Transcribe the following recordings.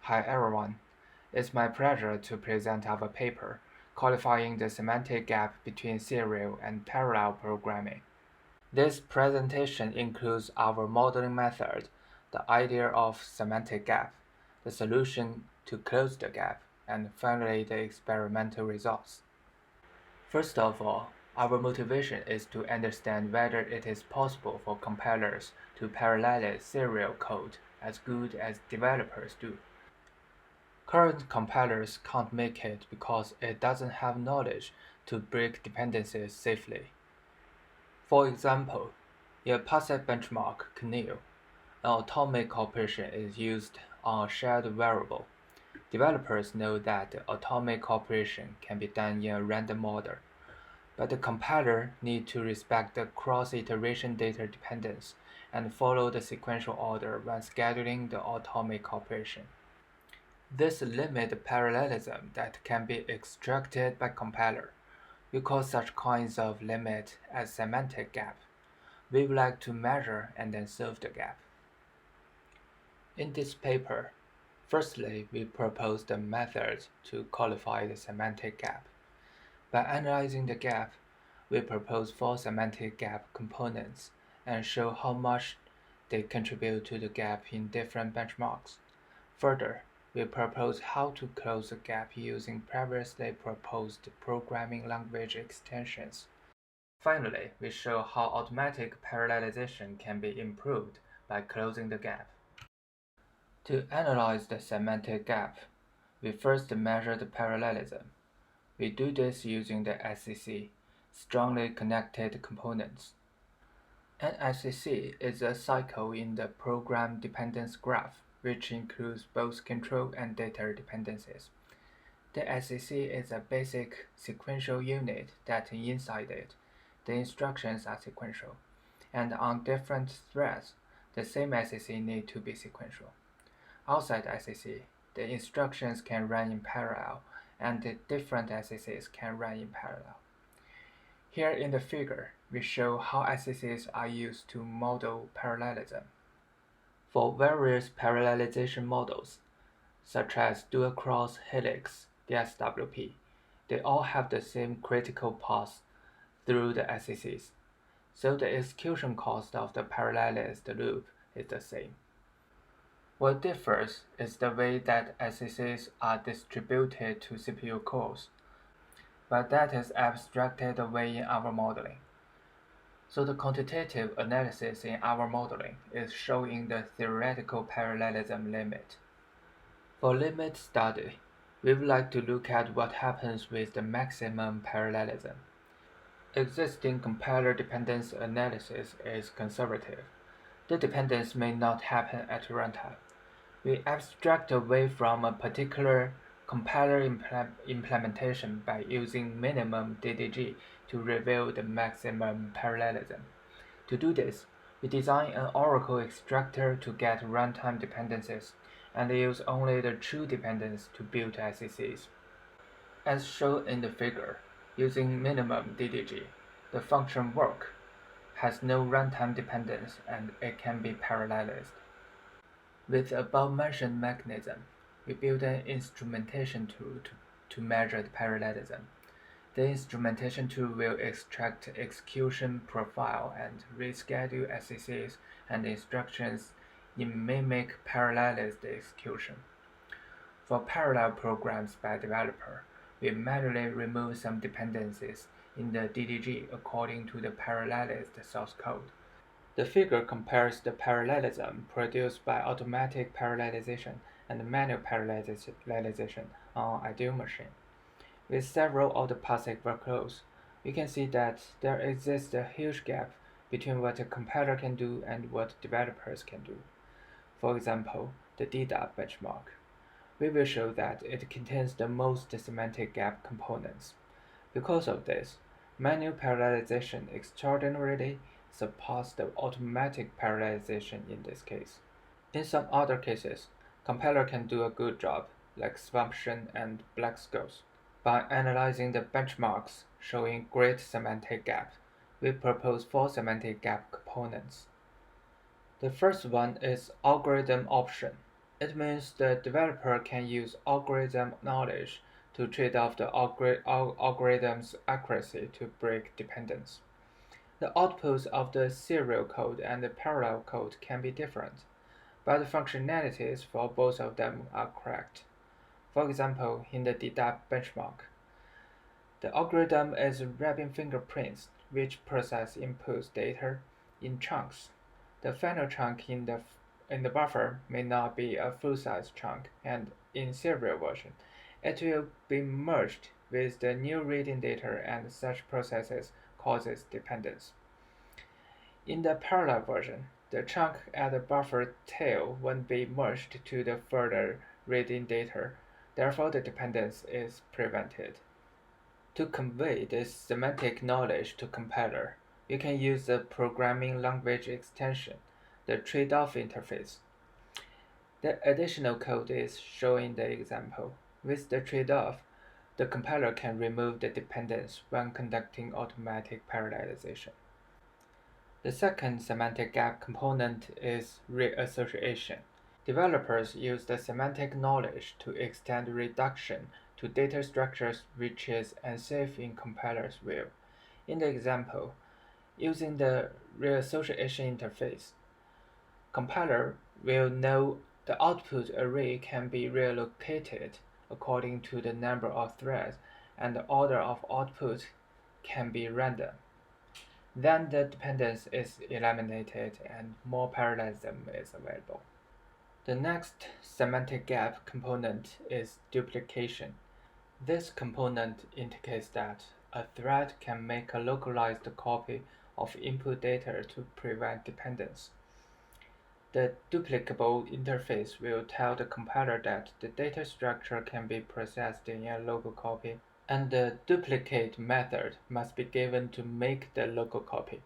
Hi everyone, it's my pleasure to present our paper, Quantifying the Semantic Gap between Serial and Parallel Programming. This presentation includes our modeling method, the idea of semantic gap, the solution to close the gap, and finally the experimental results. First of all, our motivation is to understand whether it is possible for compilers to parallelize serial code as good as developers do. Current compilers can't make it because it doesn't have knowledge to break dependencies safely. For example, in a passive benchmark kernel, an atomic operation is used on a shared variable. Developers know that the atomic operation can be done in a random order, but the compiler needs to respect the cross-iteration data dependence and follow the sequential order when scheduling the atomic operation. This limits parallelism that can be extracted by compiler. We call such kinds of limit as semantic gap. We would like to measure and then solve the gap. In this paper, firstly, we propose the method to qualify the semantic gap. By analyzing the gap, we propose 4 semantic gap components and show how much they contribute to the gap in different benchmarks. Further, we propose how to close the gap using previously proposed programming language extensions. Finally, we show how automatic parallelization can be improved by closing the gap. To analyze the semantic gap, we first measure the parallelism. We do this using the SCC, strongly connected components. An SCC is a cycle in the Program Dependence Graph, which includes both control and data dependencies. The SCC is a basic sequential unit that inside it, the instructions are sequential, and on different threads, the same SCC need to be sequential. Outside SCC, the instructions can run in parallel, and the different SCCs can run in parallel. Here in the figure, we show how SCCs are used to model parallelism. For various parallelization models, such as dual-cross helix (DSWP), they all have the same critical path through the SCCs, so the execution cost of the parallelized loop is the same. What differs is the way that SCCs are distributed to CPU cores, but that is abstracted away in our modeling. So the quantitative analysis in our modeling is showing the theoretical parallelism limit. For limit study, we would like to look at what happens with the maximum parallelism. Existing compiler dependence analysis is conservative. The dependence may not happen at runtime. We abstract away from a particular compiler implementation by using minimum DDG to reveal the maximum parallelism. To do this, we design an Oracle extractor to get runtime dependencies and use only the true dependence to build SCCs. As shown in the figure, using minimum DDG, the function work has no runtime dependence and it can be parallelized. With the above-mentioned mechanism, we build an instrumentation tool to measure the parallelism. The instrumentation tool will extract execution profile and reschedule SCCs and instructions in mimic parallelized execution. For parallel programs by developer, we manually remove some dependencies in the DDG according to the parallelized source code. The figure compares the parallelism produced by automatic parallelization and manual parallelization on ideal machine. With several AutoPar workloads, we can see that there exists a huge gap between what a compiler can do and what developers can do. For example, the DDAP benchmark. We will show that it contains the most semantic gap components. Because of this, manual parallelization extraordinarily surpassed the automatic parallelization in this case. In some other cases, compiler can do a good job, like Swamption and Black Skulls. By analyzing the benchmarks showing great semantic gap, we propose 4 semantic gap components. The first one is algorithm option. It means the developer can use algorithm knowledge to trade off the algorithm's accuracy to break dependence. The outputs of the serial code and the parallel code can be different, but the functionalities for both of them are correct. For example, in the deduct benchmark, the algorithm is wrapping fingerprints, which process inputs data in chunks. The final chunk in the buffer may not be a full-size chunk, and in serial version, it will be merged with the new reading data, and such processes causes dependence. In the parallel version, the chunk at the buffer tail won't be merged to the further reading data, therefore the dependence is prevented. To convey this semantic knowledge to compiler, you can use the programming language extension, the trade-off interface. The additional code is shown in the example. With the trade-off, the compiler can remove the dependence when conducting automatic parallelization. The second semantic gap component is reassociation. Developers use the semantic knowledge to extend reduction to data structures which is unsafe in compiler's view. In the example, using the reassociation interface, compiler will know the output array can be relocated according to the number of threads, and the order of output can be random. Then the dependence is eliminated and more parallelism is available. The next semantic gap component is duplication. This component indicates that a thread can make a localized copy of input data to prevent dependence. The duplicable interface will tell the compiler that the data structure can be processed in a local copy, and the duplicate method must be given to make the local copy.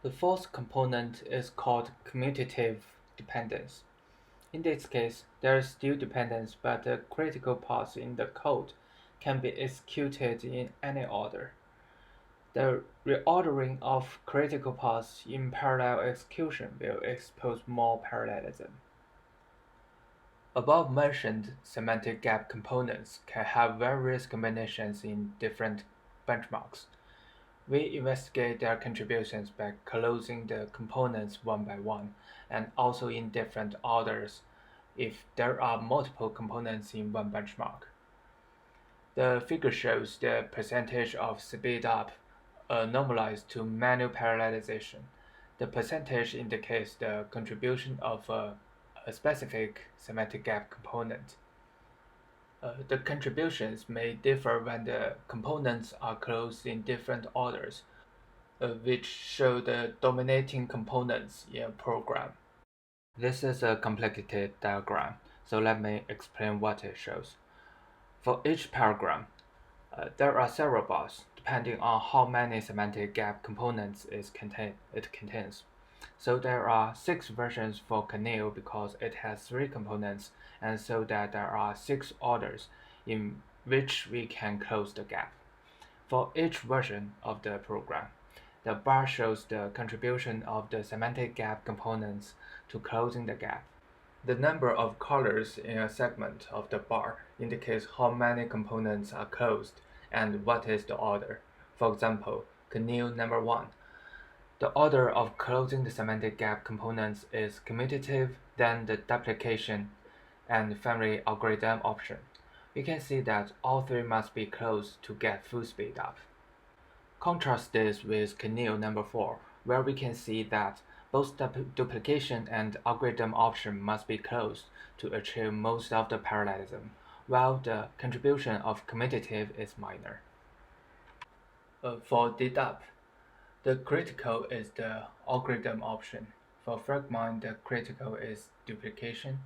The fourth component is called commutative dependence. In this case, there is still dependence, but the critical paths in the code can be executed in any order. The reordering of critical paths in parallel execution will expose more parallelism. Above-mentioned semantic gap components can have various combinations in different benchmarks. We investigate their contributions by closing the components one by one, and also in different orders if there are multiple components in one benchmark. The figure shows the percentage of speedup normalized to manual parallelization. The percentage indicates the contribution of a specific semantic gap component. The contributions may differ when the components are closed in different orders, which show the dominating components in a program. This is a complicated diagram, so let me explain what it shows. For each paragraph, there are several bars depending on how many semantic gap components it contains. So there are 6 versions for Caneel because it has 3 components, and so that there are 6 orders in which we can close the gap. For each version of the program, the bar shows the contribution of the semantic gap components to closing the gap. The number of colors in a segment of the bar indicates how many components are closed and what is the order. For example, Caneel number 1. The order of closing the semantic gap components is commutative, then the duplication, and finally algorithm option. We can see that all 3 must be closed to get full speed up. Contrast this with Caneel number 4, where we can see that both duplication and algorithm option must be closed to achieve most of the parallelism, while the contribution of commutative is minor. For deduct, the critical is the algorithm option. For fragment, the critical is duplication.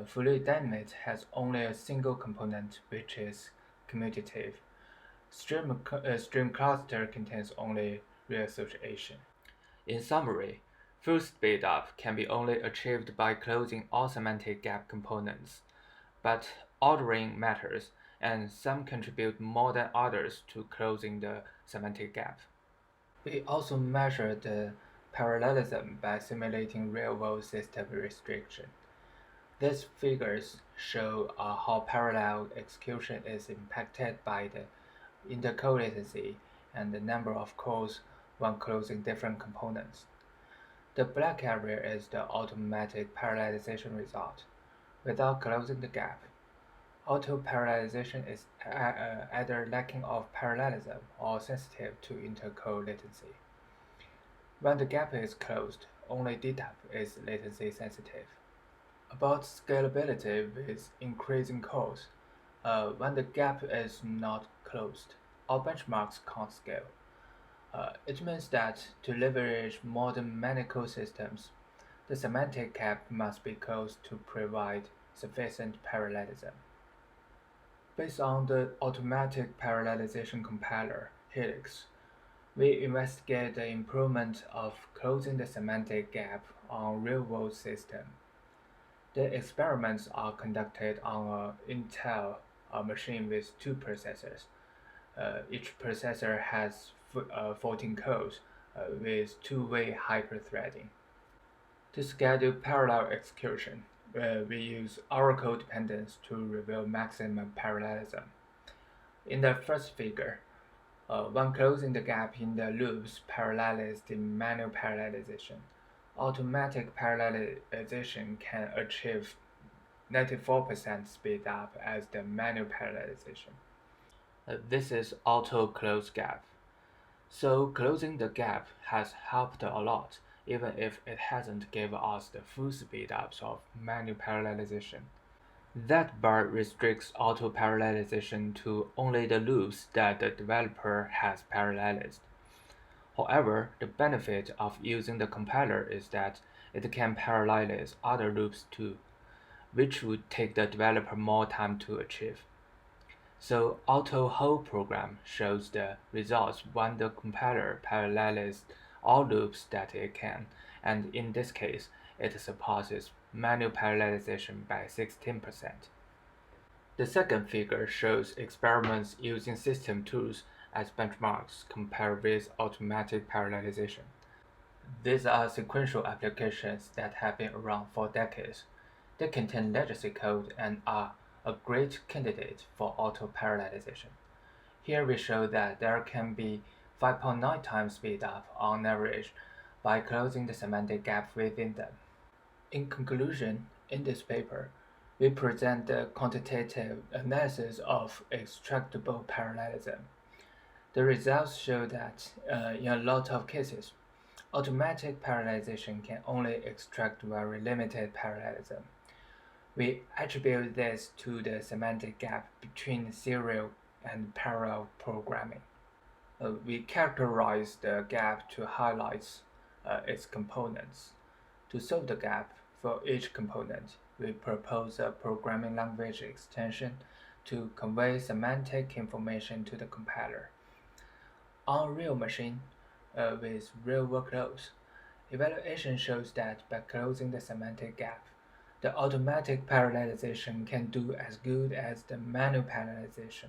Fully dynamite has only a single component, which is commutative. Stream cluster contains only reassociation. In summary, full speedup can be only achieved by closing all semantic gap components, but ordering matters, and some contribute more than others to closing the semantic gap. We also measure the parallelism by simulating real-world system restriction. These figures show how parallel execution is impacted by the intercode latency and the number of calls when closing different components. The black area is the automatic parallelization result. Without closing the gap, auto-parallelization is either lacking of parallelism or sensitive to intercode latency. When the gap is closed, only Debugging is latency sensitive. About scalability with increasing calls, when the gap is not closed, our benchmarks can't scale. It means that to leverage modern medical systems, the semantic gap must be closed to provide sufficient parallelism. Based on the automatic parallelization compiler, Helix, we investigate the improvement of closing the semantic gap on real-world systems. The experiments are conducted on an Intel machine with 2 processors. Each processor has 14 cores with two-way hyperthreading. To schedule parallel execution, we use Oracle dependence to reveal maximum parallelism. In the first figure, when closing the gap in the loops parallelized in manual parallelization, automatic parallelization can achieve 94% speed up as the manual parallelization. This is auto-close gap. So closing the gap has helped a lot, even if it hasn't given us the full speed ups of manual parallelization. That bar restricts auto-parallelization to only the loops that the developer has parallelized. However, the benefit of using the compiler is that it can parallelize other loops too, which would take the developer more time to achieve. So auto-whole program shows the results when the compiler parallelizes all loops that it can, and in this case, it surpasses manual parallelization by 16%. The second figure shows experiments using system tools as benchmarks compared with automatic parallelization. These are sequential applications that have been around for decades. They contain legacy code and are a great candidate for auto-parallelization. Here we show that there can be 5.9 times speed up on average by closing the semantic gap within them. In conclusion, in this paper, we present the quantitative analysis of extractable parallelism. The results show that in a lot of cases, automatic parallelization can only extract very limited parallelism. We attribute this to the semantic gap between serial and parallel programming. We characterize the gap to highlight its components. To solve the gap for each component, we propose a programming language extension to convey semantic information to the compiler. On a real machine with real workloads, evaluation shows that by closing the semantic gap, the automatic parallelization can do as good as the manual parallelization.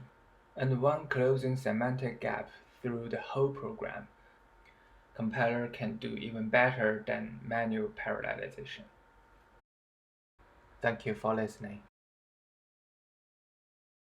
And when closing semantic gap through the whole program, compiler can do even better than manual parallelization. Thank you for listening.